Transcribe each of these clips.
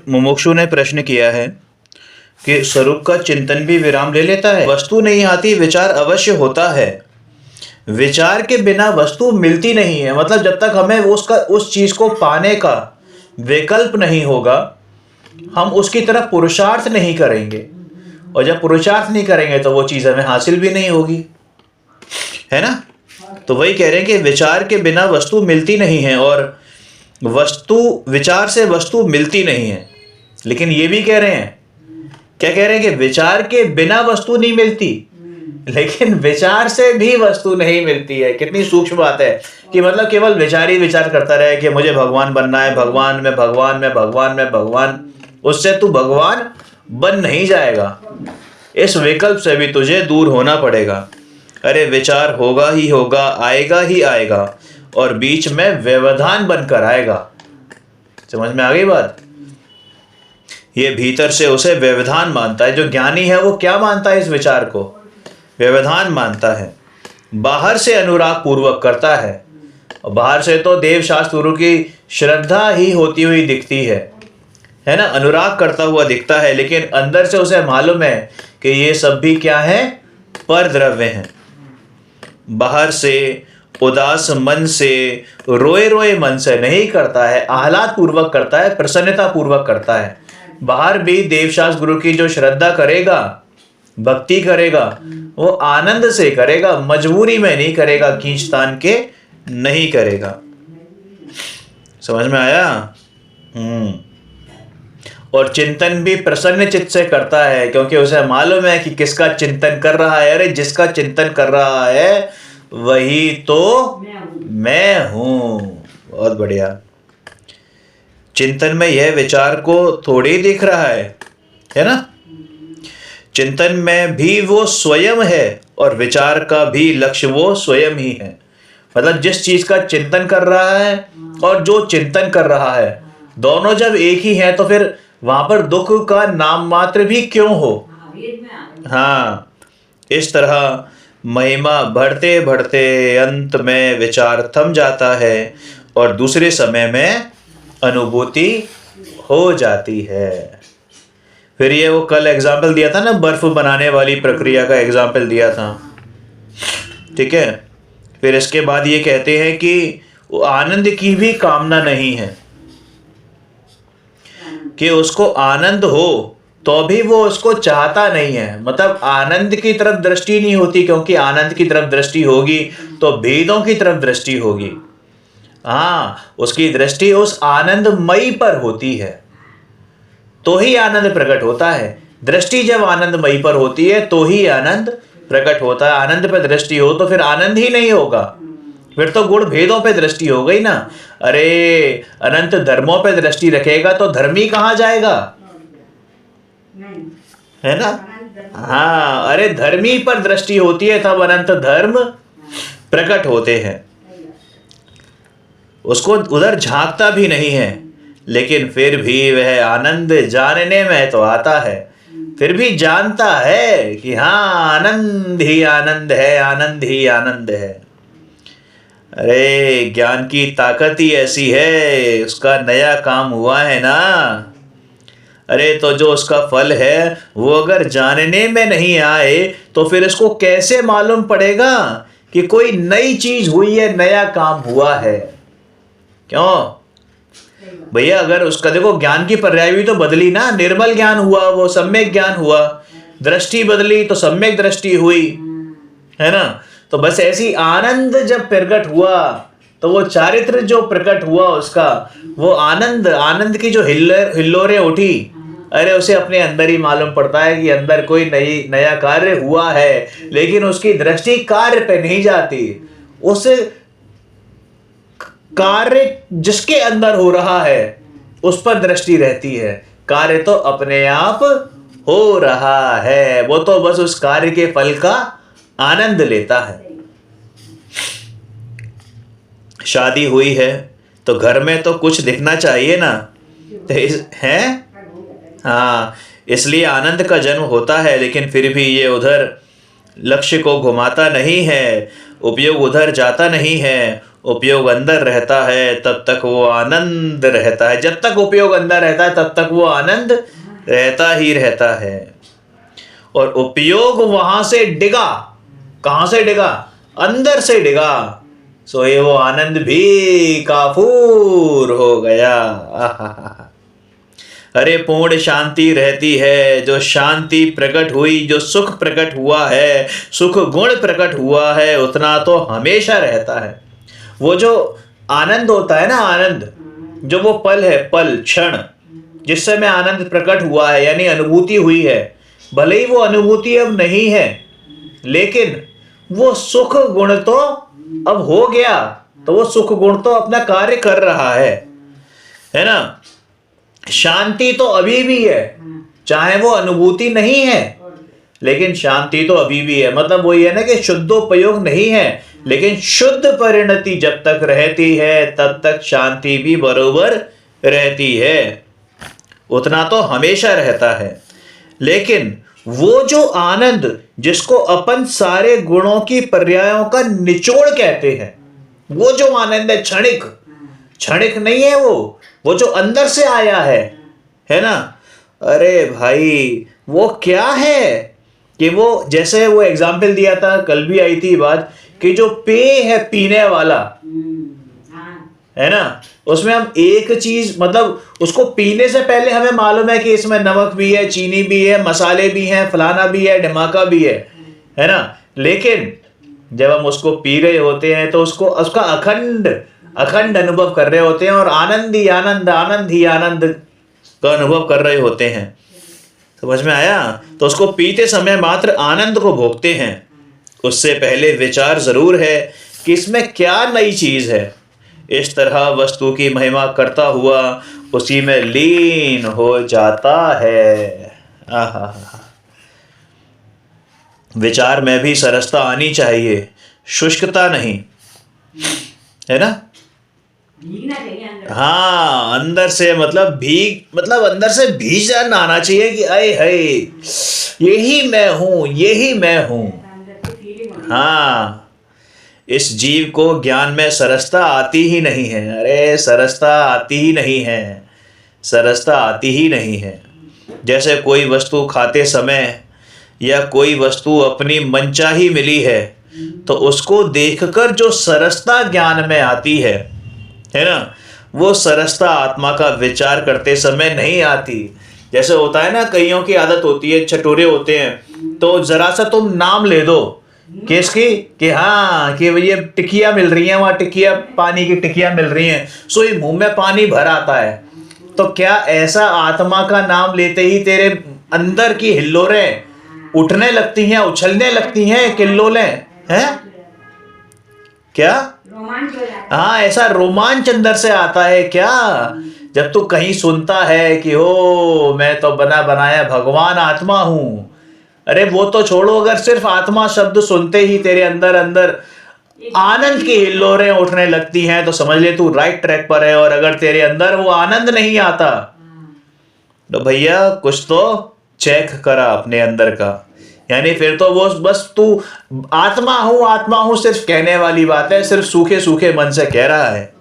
मुमुक्षु ने प्रश्न किया है कि स्वरूप का चिंतन भी विराम ले लेता है। वस्तु नहीं आती, विचार अवश्य होता है। विचार के बिना वस्तु मिलती नहीं है। मतलब जब तक हमें उस चीज को पाने का विकल्प नहीं होगा, हम उसकी तरफ पुरुषार्थ नहीं करेंगे, और जब पुरुषार्थ नहीं करेंगे तो वो चीज हमें हासिल भी नहीं होगी, है ना। तो वही कह रहे हैं कि विचार के बिना वस्तु मिलती नहीं है, और विचार से वस्तु मिलती नहीं है। लेकिन ये भी कह रहे हैं, क्या कह रहे हैं कि विचार के बिना वस्तु नहीं मिलती, लेकिन विचार से भी वस्तु नहीं मिलती है। कितनी सूक्ष्म बात है कि मतलब केवल विचार ही विचार करता रहे कि मुझे भगवान बनना है, भगवान में भगवान में भगवान में भगवान, उससे तू भगवान बन नहीं जाएगा। इस विकल्प से भी तुझे दूर होना पड़ेगा। अरे विचार होगा ही होगा, आएगा ही आएगा, और बीच में व्यवधान बनकर आएगा। समझ में आ गई बात। ये भीतर से उसे व्यवधान मानता है। जो ज्ञानी है वो क्या मानता है? इस विचार को व्यवधान मानता है। बाहर से अनुराग पूर्वक करता है, और बाहर से तो देव शास्त्र गुरु की श्रद्धा ही होती हुई दिखती है ना, अनुराग करता हुआ दिखता है। लेकिन अंदर से उसे मालूम है कि ये सब भी क्या है? पर द्रव्य हैं। बाहर से उदास मन से, रोए रोए मन से नहीं करता है, आह्लाद पूर्वक करता है, प्रसन्नता पूर्वक करता है। बाहर भी देवशास्त्र गुरु की जो श्रद्धा करेगा, भक्ति करेगा, वो आनंद से करेगा, मजबूरी में नहीं करेगा, खींचतान के नहीं करेगा। समझ में आया? और चिंतन भी प्रसन्न चित्त से करता है, क्योंकि उसे मालूम है कि किसका चिंतन कर रहा है। अरे जिसका चिंतन कर रहा है वही तो मैं हूं। बहुत बढ़िया। चिंतन में यह विचार को थोड़ी दिख रहा है ना। चिंतन में भी वो स्वयं है, और विचार का भी लक्ष्य वो स्वयं ही है। मतलब जिस चीज का चिंतन कर रहा है और जो चिंतन कर रहा है, दोनों जब एक ही हैं, तो फिर वहां पर दुख का नाम मात्र भी क्यों हो। हाँ, इस तरह महिमा बढ़ते बढ़ते अंत में विचार थम जाता है, और दूसरे समय में अनुभूति हो जाती है। फिर ये वो कल एग्जाम्पल दिया था ना, बर्फ बनाने वाली प्रक्रिया का एग्जाम्पल दिया था, ठीक है। फिर इसके बाद ये कहते हैं कि वो आनंद की भी कामना नहीं है, कि उसको आनंद हो तो भी वो उसको चाहता नहीं है। मतलब आनंद की तरफ दृष्टि नहीं होती, क्योंकि आनंद की तरफ दृष्टि होगी तो भेदों की तरफ दृष्टि होगी। हाँ, उसकी दृष्टि उस आनंदमयी पर होती है, तो ही आनंद प्रकट होता है। दृष्टि जब आनंदमयी पर होती है तो ही आनंद प्रकट होता है। आनंद पर दृष्टि हो तो फिर आनंद ही नहीं होगा, फिर तो गुण भेदों पे दृष्टि हो गई ना। अरे अनंत धर्मों पे दृष्टि रखेगा तो धर्मी कहाँ जाएगा, है ना। हाँ, अरे धर्मी पर दृष्टि होती है तब अनंत धर्म प्रकट होते हैं। उसको उधर झांकता भी नहीं है, लेकिन फिर भी वह आनंद जानने में तो आता है। फिर भी जानता है कि हाँ, आनंद ही आनंद है, आनंद ही आनंद है। अरे ज्ञान की ताकत ही ऐसी है, उसका नया काम हुआ है ना। अरे तो जो उसका फल है वो अगर जानने में नहीं आए तो फिर इसको कैसे मालूम पड़ेगा कि कोई नई चीज हुई है, नया काम हुआ है। क्यों भैया? अगर उसका देखो, ज्ञान की पर्याय भी तो बदली ना। निर्मल ज्ञान हुआ, वो सम्यक ज्ञान हुआ। दृष्टि बदली तो सम्यक दृष्टि हुई, है ना। तो बस ऐसी आनंद जब प्रकट हुआ तो वो चारित्र जो प्रकट हुआ उसका, वो आनंद की जो हिल्लोरें उठी, अरे उसे अपने अंदर ही मालूम पड़ता है कि अंदर कोई नया कार्य हुआ है। लेकिन उसकी दृष्टि कार्य पे नहीं जाती, उस कार्य जिसके अंदर हो रहा है उस पर दृष्टि रहती है। कार्य तो अपने आप हो रहा है, वो तो बस उस कार्य के फल का आनंद लेता है। शादी हुई है तो घर में तो कुछ दिखना चाहिए ना, तो है। हाँ, इसलिए आनंद का जन्म होता है, लेकिन फिर भी ये उधर लक्ष्य को घुमाता नहीं है, उपयोग उधर जाता नहीं है, उपयोग अंदर रहता है तब तक वो आनंद रहता है। जब तक उपयोग अंदर रहता है तब तक वो आनंद रहता ही रहता है। और उपयोग वहां से डिगा, कहां से डिगा? अंदर से डिगा, सो ये वो आनंद भी काफूर हो गया। अरे पूर्ण शांति रहती है, जो शांति प्रकट हुई, जो सुख प्रकट हुआ है, सुख गुण प्रकट हुआ है, उतना तो हमेशा रहता है। वो जो आनंद होता है ना, आनंद जो वो पल है, पल क्षण जिस समय आनंद प्रकट हुआ है यानी अनुभूति हुई है, भले ही वो अनुभूति अब नहीं है लेकिन वो सुख गुण तो अब हो गया, तो वो सुख गुण तो अपना कार्य कर रहा है ना। शांति तो अभी भी है, चाहे वो अनुभूति नहीं है लेकिन शांति तो अभी भी है। मतलब वही है ना कि शुद्धोपयोग नहीं है लेकिन शुद्ध परिणति जब तक रहती है तब तक शांति भी बरोबर रहती है, उतना तो हमेशा रहता है। लेकिन वो जो आनंद जिसको अपन सारे गुणों की पर्यायों का निचोड़ कहते हैं, वो जो आनंद है क्षणिक, क्षणिक नहीं है वो जो अंदर से आया है ना। अरे भाई वो क्या है कि वो जैसे वो एग्जाम्पल दिया था, कल भी आई थी बात, कि जो पेय है पीने वाला है ना, उसमें हम एक चीज मतलब उसको पीने से पहले हमें मालूम है कि इसमें नमक भी है, चीनी भी है, मसाले भी हैं, फलाना भी है, ढमाका भी है ना। लेकिन जब हम उसको पी रहे होते हैं तो उसको उसका अखंड अखंड अनुभव कर रहे होते हैं और आनंद ही आनंद, आनंद ही आनंद का अनुभव कर रहे होते हैं। समझ में आया? तो उसको पीते समय मात्र आनंद को भोगते हैं, उससे पहले विचार जरूर है कि इसमें क्या नई चीज है। इस तरह वस्तु की महिमा करता हुआ उसी में लीन हो जाता है। आहा, विचार में भी सरसता आनी चाहिए, शुष्कता नहीं, है ना। हाँ, अंदर से मतलब अंदर से भीजन आना चाहिए कि अय है यही मैं हूं, यही मैं हूं। हाँ, इस जीव को ज्ञान में सरसता आती ही नहीं है। अरे सरसता आती ही नहीं है, सरसता आती ही नहीं है। जैसे कोई वस्तु खाते समय या कोई वस्तु अपनी मनचाही मिली है तो उसको देखकर जो सरसता ज्ञान में आती है ना, वो सरसता आत्मा का विचार करते समय नहीं आती। जैसे होता है ना, कईयों की आदत होती है, चटोरे होते हैं, तो जरा सा तुम नाम ले दो किसकी कि हाँ कि ये टिकिया मिल रही है, वहां टिकिया, पानी की टिकिया मिल रही हैं, सो ये मुंह में पानी भर आता है। तो क्या ऐसा आत्मा का नाम लेते ही तेरे अंदर की हिल्लोरें उठने लगती हैं, उछलने लगती हैं, किल्लोलें हैं क्या? हाँ, ऐसा रोमांच अंदर से आता है क्या जब तू कहीं सुनता है कि हो मैं तो बना बनाया भगवान आत्मा हूं। अरे वो तो छोड़ो, अगर सिर्फ आत्मा शब्द सुनते ही तेरे अंदर अंदर आनंद की हिल्लोरें उठने लगती हैं तो समझ ले तू राइट ट्रैक पर है। और अगर तेरे अंदर वो आनंद नहीं आता तो भैया कुछ तो चेक करा अपने अंदर का। यानी फिर तो वो बस तू आत्मा हूं सिर्फ कहने वाली बात है, सिर्फ सूखे सूखे मन से कह रहा है।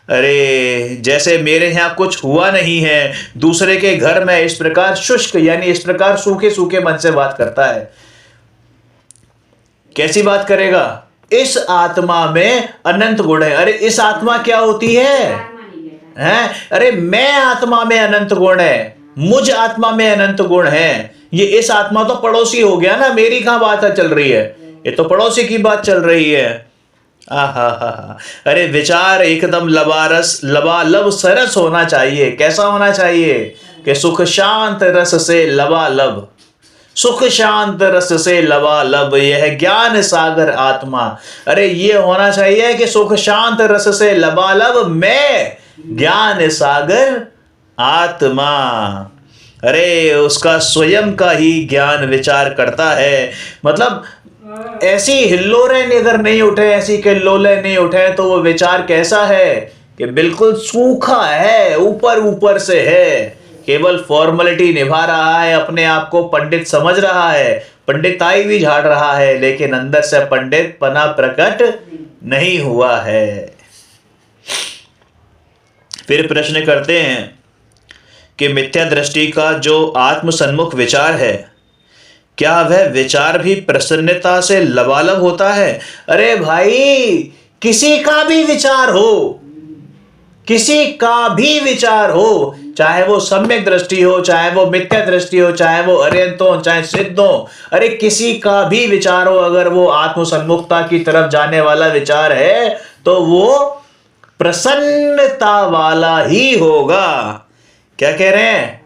अरे जैसे मेरे यहाँ कुछ हुआ नहीं है, दूसरे के घर में इस प्रकार शुष्क यानी इस प्रकार सूखे सूखे मन से बात करता है। कैसी बात करेगा? इस आत्मा में अनंत गुण है। अरे इस आत्मा क्या होती है? अरे मैं आत्मा में अनंत गुण है, मुझ आत्मा में अनंत गुण है। ये इस आत्मा तो पड़ोसी हो गया ना, मेरी कहां बात चल रही है, ये तो पड़ोसी की बात चल रही है। अरे विचार एकदम लबालब सरस होना चाहिए। कैसा होना चाहिए कि सुख शांत रस से लबालब, सुख शांत रस से लबालब, यह ज्ञान सागर आत्मा। अरे ये होना चाहिए कि सुख शांत रस से लबालब मैं ज्ञान सागर आत्मा। अरे उसका स्वयं का ही ज्ञान विचार करता है। मतलब ऐसी हिल्लोरें अगर नहीं उठे, ऐसी किल्लोलें नहीं उठे तो वो विचार कैसा है कि बिल्कुल सूखा है, ऊपर ऊपर से है, केवल फॉर्मेलिटी निभा रहा है, अपने आप को पंडित समझ रहा है, पंडिताई भी झाड़ रहा है, लेकिन अंदर से पंडित पना प्रकट नहीं हुआ है। फिर प्रश्न करते हैं कि मिथ्या दृष्टि का जो आत्मसन्मुख विचार है, क्या वह विचार भी प्रसन्नता से लबालब होता है? अरे भाई, किसी का भी विचार हो, किसी का भी विचार हो, चाहे वो सम्यक दृष्टि हो, चाहे वो मिथ्या दृष्टि हो, चाहे वो अर्यंत हो, चाहे सिद्ध हो, अरे किसी का भी विचार हो, अगर वो आत्मसन्मुखता की तरफ जाने वाला विचार है तो वो प्रसन्नता वाला ही होगा। क्या कह रहे हैं?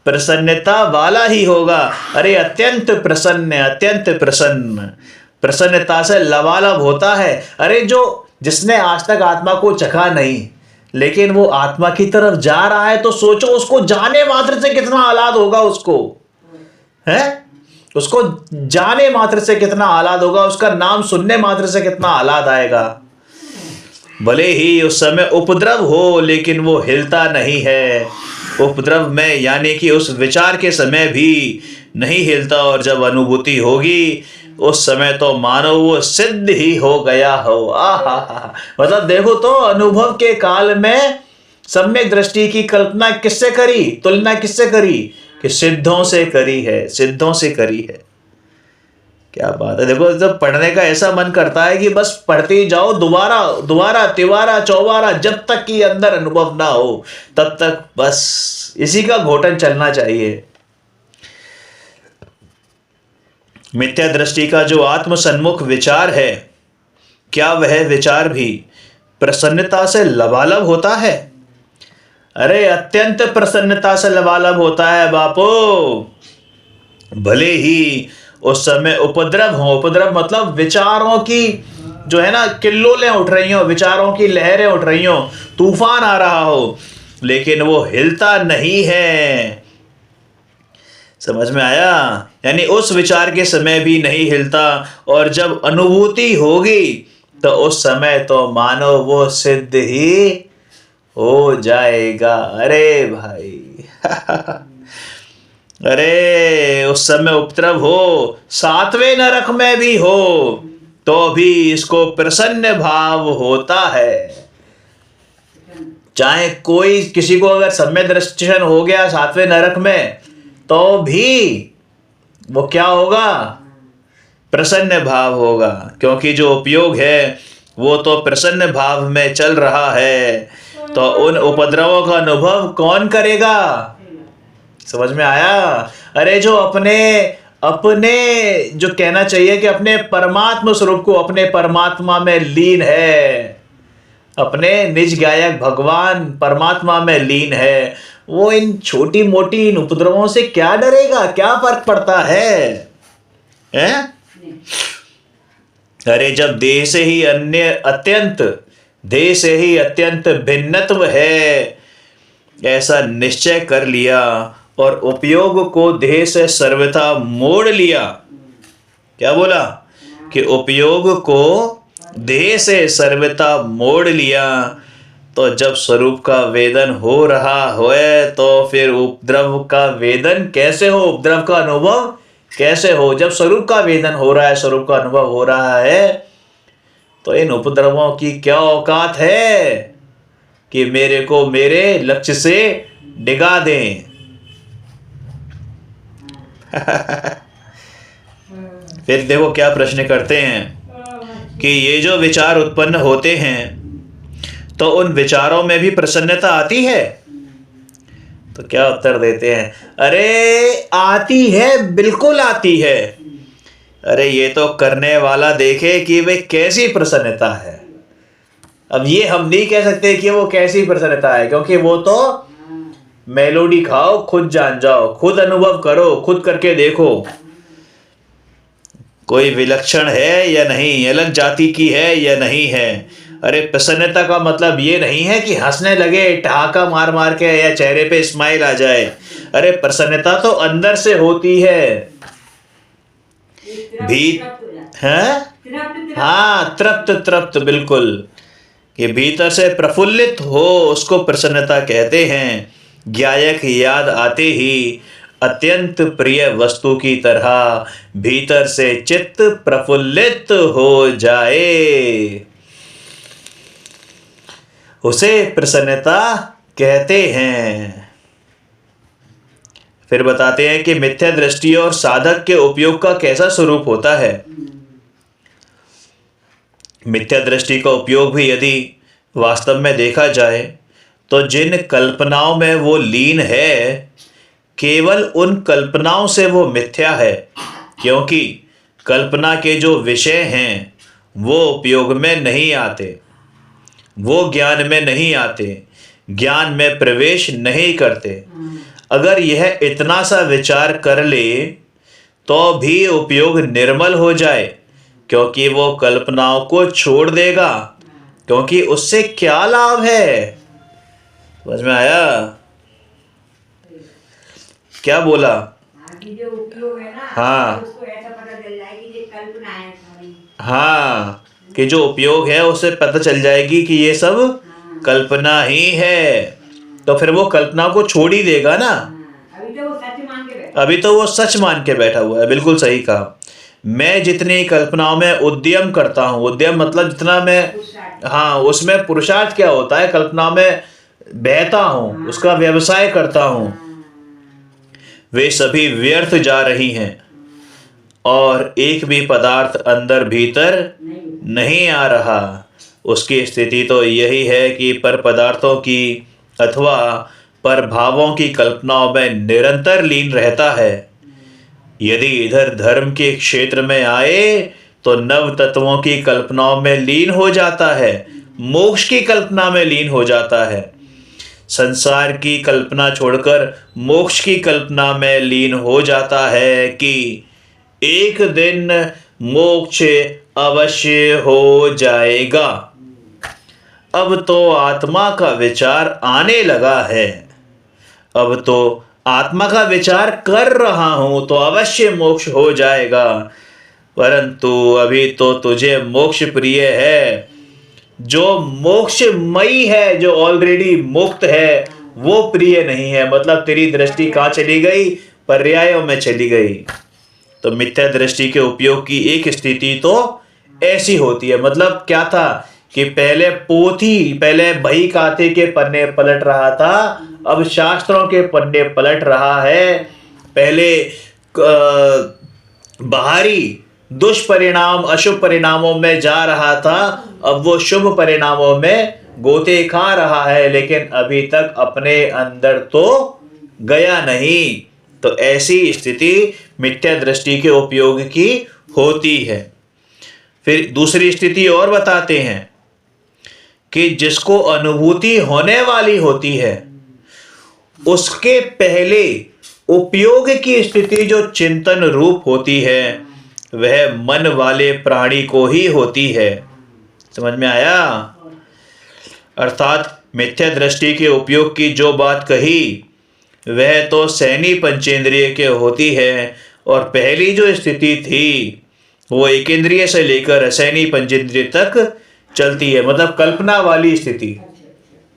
प्रसन्नता वाला ही होगा। अरे अत्यंत प्रसन्न, अत्यंत प्रसन्न, प्रसन्नता से लबालब होता है। अरे जिसने आज तक आत्मा को चखा नहीं, लेकिन वो आत्मा की तरफ जा रहा है, तो सोचो उसको जाने मात्र से कितना आह्लाद होगा, उसको है, उसको जाने मात्र से कितना आह्लाद होगा, उसका नाम सुनने मात्र से कितना आह्लाद आएगा। भले ही उस समय उपद्रव हो, लेकिन वो हिलता नहीं है। उपद्रव में यानी कि उस विचार के समय भी नहीं हिलता, और जब अनुभूति होगी उस समय तो मानो वो सिद्ध ही हो गया हो। आहा, मतलब देखो तो, अनुभव के काल में सम्यक दृष्टि की कल्पना किससे करी, तुलना किससे करी? कि सिद्धों से करी है, सिद्धों से करी है। क्या बात है। देखो, जब पढ़ने का ऐसा मन करता है कि बस पढ़ते ही जाओ, दोबारा दोबारा तिवारा चौबारा, जब तक कि अंदर अनुभव ना हो तब तक बस इसी का घोटन चलना चाहिए। मिथ्या दृष्टि का जो आत्मसन्मुख विचार है, क्या वह विचार भी प्रसन्नता से लबालब होता है? अरे अत्यंत प्रसन्नता से लबालब होता है बापू। भले ही उस समय उपद्रव हो, उपद्रव मतलब विचारों की जो है ना किल्लोलें उठ रही हो, विचारों की लहरें उठ रही हो, तूफान आ रहा हो, लेकिन वो हिलता नहीं है। समझ में आया? यानी उस विचार के समय भी नहीं हिलता, और जब अनुभूति होगी तो उस समय तो मानो वो सिद्ध ही हो जाएगा। अरे भाई अरे उस समय उपद्रव हो, सातवें नरक में भी हो, तो भी इसको प्रसन्न भाव होता है। चाहे कोई किसी को अगर सम्यक दर्शन हो गया सातवें नरक में, तो भी वो क्या होगा? प्रसन्न भाव होगा, क्योंकि जो उपयोग है वो तो प्रसन्न भाव में चल रहा है। तो उन उपद्रवों का अनुभव कौन करेगा? समझ में आया? अरे जो अपने अपने जो कहना चाहिए कि अपने परमात्मा स्वरूप को, अपने परमात्मा में लीन है, अपने निज गायक भगवान परमात्मा में लीन है, वो इन छोटी मोटी इन उपद्रवों से क्या डरेगा? क्या फर्क पड़ता है? अरे जब देह से ही देह से ही अत्यंत भिन्नत्व है, ऐसा निश्चय कर लिया, और उपयोग को देह से सर्वथा मोड़ लिया। क्या बोला? कि उपयोग को देह से सर्वथा मोड़ लिया, तो जब स्वरूप का वेदन हो रहा होए, तो फिर उपद्रव का वेदन कैसे हो? उपद्रव का अनुभव कैसे हो? जब स्वरूप का वेदन हो रहा है, स्वरूप का अनुभव हो रहा है, तो इन उपद्रवों की क्या औकात है कि मेरे को मेरे लक्ष्य से डिगा दें। फिर देखो क्या प्रश्न करते हैं कि ये जो विचार उत्पन्न होते हैं, तो उन विचारों में भी प्रसन्नता आती है? तो क्या उत्तर देते हैं? अरे आती है, बिल्कुल आती है। अरे ये तो करने वाला देखे कि वे कैसी प्रसन्नता है। अब ये हम नहीं कह सकते कि वो कैसी प्रसन्नता है, क्योंकि वो तो मेलोडी खाओ, खुद जान जाओ, खुद अनुभव करो, खुद करके देखो कोई विलक्षण है या नहीं, अलग जाति की है या नहीं है। अरे प्रसन्नता का मतलब ये नहीं है कि हंसने लगे ठहाका मार मार के, या चेहरे पे स्माइल आ जाए। अरे प्रसन्नता तो अंदर से होती है। भी है, हाँ, तृप्त तृप्त, बिल्कुल, कि भीतर से प्रफुल्लित हो, उसको प्रसन्नता कहते हैं। ज्ञायक याद आते ही अत्यंत प्रिय वस्तु की तरह भीतर से चित्त प्रफुल्लित हो जाए। उसे प्रसन्नता कहते हैं। फिर बताते हैं कि मिथ्या दृष्टि और साधक के उपयोग का कैसा स्वरूप होता है। मिथ्या दृष्टि का उपयोग भी यदि वास्तव में देखा जाए तो जिन कल्पनाओं में वो लीन है, केवल उन कल्पनाओं से वो मिथ्या है, क्योंकि कल्पना के जो विषय हैं वो उपयोग में नहीं आते, वो ज्ञान में नहीं आते, ज्ञान में प्रवेश नहीं करते। अगर यह इतना सा विचार कर ले तो भी उपयोग निर्मल हो जाए, क्योंकि वो कल्पनाओं को छोड़ देगा, क्योंकि उससे क्या लाभ है। समझ में आया क्या बोला? जो उपयोग है ना, हाँ उसको ऐसा पता चल जाए कि ये कल्पना है सारी। हाँ, कि जो उपयोग है उससे पता चल जाएगी कि ये सब कल्पना ही है, तो फिर वो कल्पना को छोड़ ही देगा ना। अभी तो वो सच मान के बैठा। अभी तो वो सच मान के बैठा हुआ है। बिल्कुल सही कहा। मैं जितनी कल्पनाओं में उद्यम करता हूँ, उद्यम मतलब जितना मैं, हाँ, उसमें पुरुषार्थ क्या होता है, कल्पनाओं में बहता हूँ, उसका व्यवसाय करता हूँ, वे सभी व्यर्थ जा रही हैं और एक भी पदार्थ अंदर भीतर नहीं आ रहा। उसकी स्थिति तो यही है कि पर पदार्थों की अथवा पर भावों की कल्पनाओं में निरंतर लीन रहता है। यदि इधर धर्म के क्षेत्र में आए तो नव तत्वों की कल्पनाओं में लीन हो जाता है, मोक्ष की कल्पना में लीन हो जाता है, संसार की कल्पना छोड़कर मोक्ष की कल्पना में लीन हो जाता है कि एक दिन मोक्ष अवश्य हो जाएगा। अब तो आत्मा का विचार आने लगा है, अब तो आत्मा का विचार कर रहा हूं तो अवश्य मोक्ष हो जाएगा, परंतु अभी तो तुझे मोक्ष प्रिय है। जो मोक्षमयी है, जो ऑलरेडी मुक्त है, वो प्रिय नहीं है। मतलब तेरी दृष्टि कहाँ चली गई? पर्यायों में चली गई। तो मिथ्या दृष्टि के उपयोग की एक स्थिति तो ऐसी होती है। मतलब क्या था कि पहले बही खाते के पन्ने पलट रहा था, अब शास्त्रों के पन्ने पलट रहा है। पहले बाहरी दुष्परिणाम अशुभ परिणामों में जा रहा था, अब वो शुभ परिणामों में गोते खा रहा है, लेकिन अभी तक अपने अंदर तो गया नहीं। तो ऐसी स्थिति मिथ्या दृष्टि के उपयोग की होती है। फिर दूसरी स्थिति और बताते हैं कि जिसको अनुभूति होने वाली होती है, उसके पहले उपयोग की स्थिति जो चिंतन रूप होती है, वह मन वाले प्राणी को ही होती है। समझ में आया? अर्थात मिथ्या दृष्टि के उपयोग की जो बात कही वह तो सैनी पंचेंद्रिय के होती है, और पहली जो स्थिति थी वो एकेंद्रिय से लेकर असैनी पंचेंद्रिय तक चलती है। मतलब कल्पना वाली स्थिति,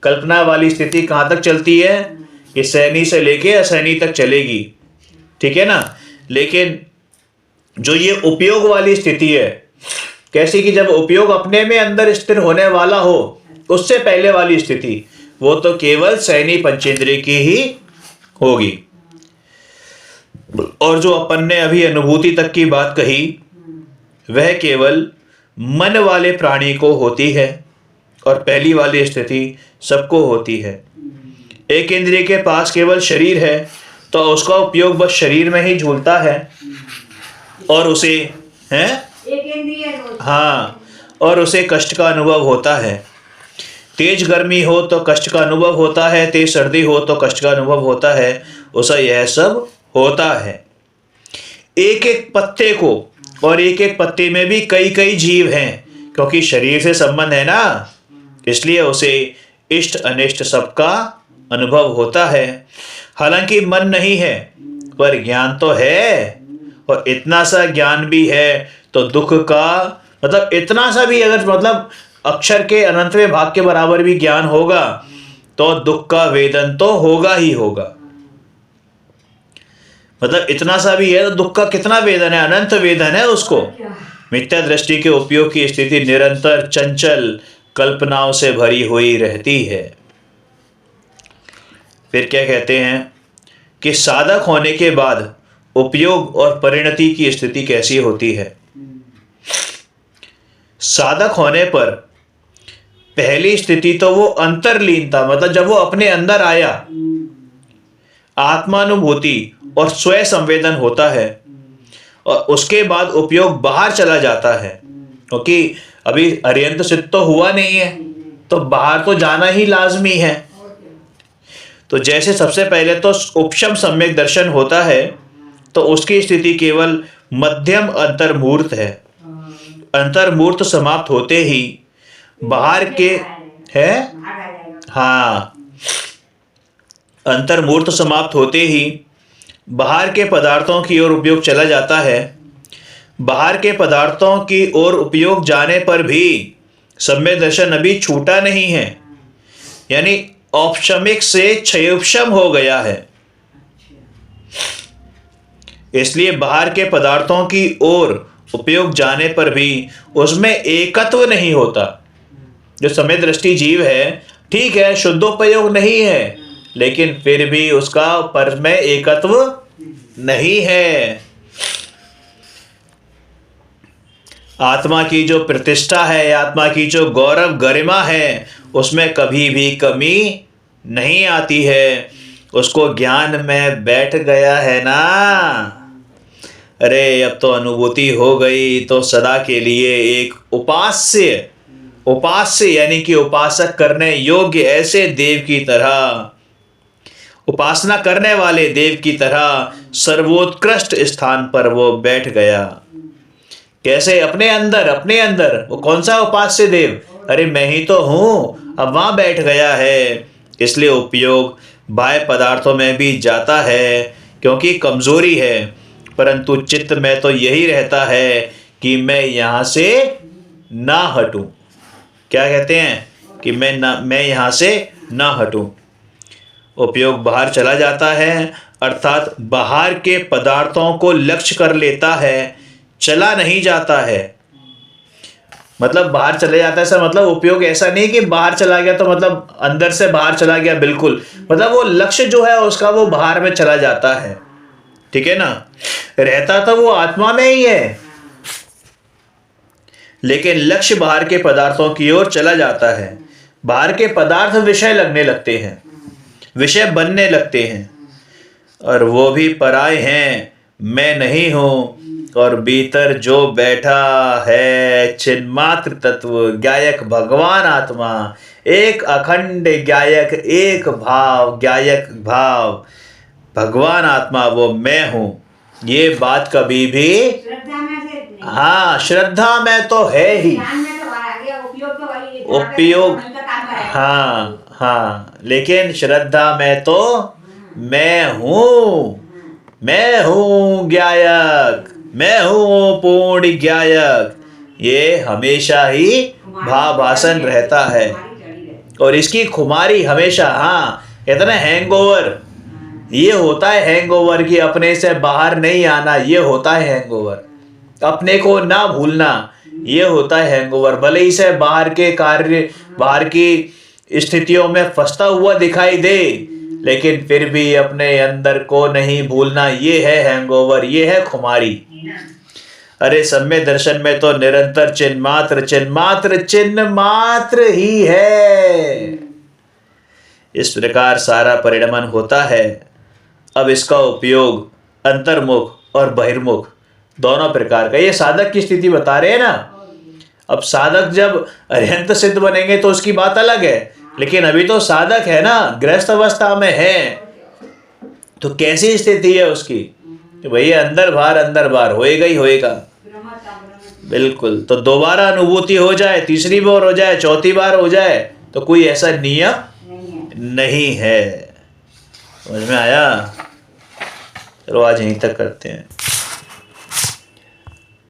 कल्पना वाली स्थिति कहाँ तक चलती है? कि सैनी से लेके असैनी तक चलेगी, ठीक है ना। लेकिन जो ये उपयोग वाली स्थिति है, कैसी कि जब उपयोग अपने में अंदर स्थिर होने वाला हो, उससे पहले वाली स्थिति, वो तो केवल सैनी पंचेंद्रिय की ही होगी। और जो अपन ने अभी अनुभूति तक की बात कही, वह केवल मन वाले प्राणी को होती है, और पहली वाली स्थिति सबको होती है। एक इंद्रिय के पास केवल शरीर है, तो उसका उपयोग बस शरीर में ही झूलता है, और उसे हाँ, और उसे कष्ट का अनुभव होता है। तेज गर्मी हो तो कष्ट का अनुभव होता है, तेज सर्दी हो तो कष्ट का अनुभव होता है, उसे यह सब होता है। एक एक पत्ते को, और एक एक पत्ते में भी कई कई जीव हैं, क्योंकि शरीर से संबंध है ना, इसलिए उसे इष्ट अनिष्ट सबका अनुभव होता है। हालांकि मन नहीं है, पर ज्ञान तो है, और इतना सा ज्ञान भी है तो दुख का मतलब इतना सा भी अगर मतलब अक्षर के अनंतवें भाग के बराबर भी ज्ञान होगा तो दुख का वेदन तो होगा ही होगा। मतलब इतना सा भी है तो दुख का कितना वेदन है? अनंत वेदन है उसको। मिथ्या दृष्टि के उपयोग की स्थिति निरंतर चंचल कल्पनाओं से भरी हुई रहती है। फिर क्या कहते हैं कि साधक होने के बाद उपयोग और परिणति की स्थिति कैसी होती है। साधक होने पर पहली स्थिति तो वो अंतर्लीनता, मतलब जब वो अपने अंदर आया, आत्मानुभूति और स्वयं संवेदन होता है, और उसके बाद उपयोग बाहर चला जाता है, क्योंकि अभी अर्यंत सिद्ध तो हुआ नहीं है, तो बाहर तो जाना ही लाजमी है। तो जैसे सबसे पहले तो उपशम सम्यक दर्शन होता है, तो उसकी स्थिति केवल मध्यम अंतर्मूर्त है। अंतर्मूर्त समाप्त होते ही बाहर के है, हाँ, अंतर्मूर्त समाप्त होते ही बाहर के पदार्थों की ओर उपयोग चला जाता है। बाहर के पदार्थों की ओर उपयोग जाने पर भी सम्यक दर्शन अभी छूटा नहीं है, यानी औपशमिक से क्षयोपशम हो गया है। इसलिए बाहर के पदार्थों की ओर उपयोग जाने पर भी उसमें एकत्व नहीं होता। जो समय दृष्टि जीव है, ठीक है, शुद्धोपयोग नहीं है, लेकिन फिर भी उसका पर में एकत्व नहीं है। आत्मा की जो प्रतिष्ठा है, आत्मा की जो गौरव गरिमा है, उसमें कभी भी कमी नहीं आती है। उसको ज्ञान में बैठ गया है ना, अरे अब तो अनुभूति हो गई, तो सदा के लिए एक उपास्य यानी कि उपासक करने योग्य ऐसे देव की तरह, उपासना करने वाले देव की तरह सर्वोत्कृष्ट स्थान पर वो बैठ गया। कैसे? अपने अंदर। वो कौन सा उपास्य देव? अरे मैं ही तो हूँ, अब वहाँ बैठ गया है। इसलिए उपयोग बाह्य पदार्थों में भी जाता है, क्योंकि कमजोरी है, परंतु चित्त में तो यही रहता है कि मैं यहाँ से ना हटूं। क्या कहते हैं कि मैं यहाँ से ना हटूं। उपयोग बाहर चला जाता है, अर्थात बाहर के पदार्थों को लक्ष्य कर लेता है, चला नहीं जाता है। मतलब बाहर चले जाता है सर, मतलब उपयोग ऐसा नहीं कि बाहर चला गया तो मतलब अंदर से बाहर चला गया, बिल्कुल, मतलब वो लक्ष्य जो है उसका वो बाहर में चला जाता है। ठीक है ना, रहता तो वो आत्मा में ही है, लेकिन लक्ष्य बाहर के पदार्थों की ओर चला जाता है। बाहर के पदार्थ विषय लगने लगते हैं, विषय बनने लगते हैं, और वो भी पराए हैं, मैं नहीं हूं। और भीतर जो बैठा है चिन्मात्र तत्व ज्ञायक भगवान आत्मा, एक अखंड ज्ञायक, एक भाव ज्ञायक भाव भगवान आत्मा, वो मैं हूं। ये बात कभी भी श्रद्धा में से नहीं। हाँ, श्रद्धा में तो है ही, ज्ञान में तो आ गया, उपयोग तो वही है, उपयोग, मन का काम करेगा। हाँ, लेकिन श्रद्धा में तो मैं हूँ ज्ञायक, मैं हूँ पूर्ण ज्ञायक, ये हमेशा ही भावासन रहता है। और इसकी खुमारी हमेशा, हाँ, इतना हैंगओवर, ये होता है हैंगओवर कि अपने से बाहर नहीं आना, ये होता है हैंगओवर। अपने को ना भूलना, ये होता है हैंगओवर। भले ही से बाहर के कार्य, बाहर की स्थितियों में फंसता हुआ दिखाई दे, लेकिन फिर भी अपने अंदर को नहीं भूलना, ये है हैंगओवर, ये है खुमारी। अरे सम्यक दर्शन में तो निरंतर चिन्ह मात्र ही है। इस प्रकार सारा परिणमन होता है। अब इसका उपयोग अंतर्मुख और बहिर्मुख दोनों प्रकार का, ये साधक की स्थिति बता रहे हैं ना। अब साधक जब अरिहंत सिद्ध बनेंगे तो उसकी बात अलग है, लेकिन अभी तो साधक है ना, गृहस्थ अवस्था में है, तो कैसी स्थिति है उसकी कि भैया अंदर बाहर होएगा ही होएगा, बिल्कुल। तो दोबारा अनुभूति हो जाए, तीसरी बार हो जाए, चौथी बार हो जाए, तो कोई ऐसा नियम नहीं है। समझ में आया? चलो आज यहीं तक करते हैं।